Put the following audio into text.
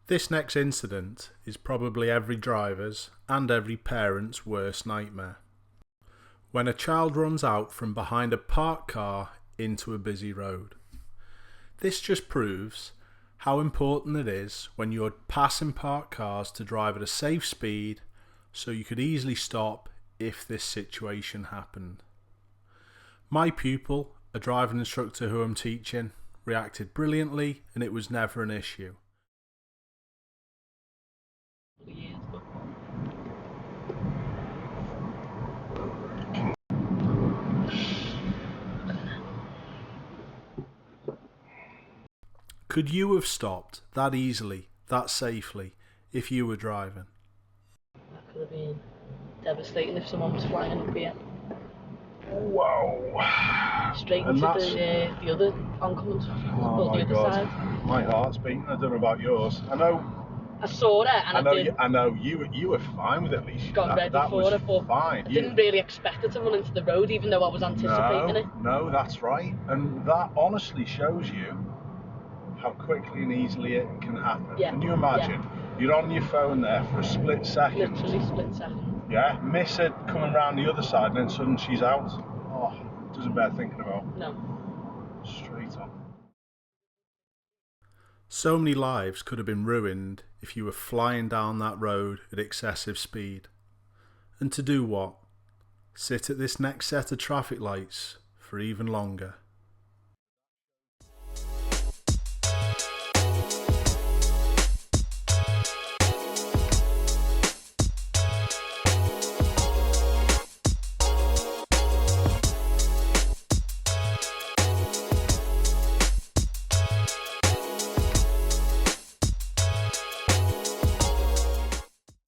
This next incident is probably every driver's and every parent's worst nightmare. When a child runs out from behind a parked car into a busy road. This just proves how important it is when you're passing parked cars to drive at a safe speed so you could easily stop if this situation happened. My pupil, a driving instructor who I'm teaching, reacted brilliantly and it was never an issue. Could you have stopped that easily, that safely, if you were driving? That could have been devastating if someone was flying up here. Whoa! Straight And into that's... the other oncoming, Oh the my other God. side. My heart's beating. I don't know about yours. I saw it and I know you were fine with it, at least. Got ready that for was it, but fine. I didn't really expect it to run into the road, even though I was anticipating it. No, that's right. And that honestly shows you how quickly and easily it can happen. Yeah. Can you imagine? Yeah. You're on your phone there for a split second. Literally split second. Yeah, miss it coming around the other side and then suddenly she's out. Oh, doesn't bear thinking about. No. Straight on. So many lives could have been ruined if you were flying down that road at excessive speed. And to do what? Sit at this next set of traffic lights for even longer.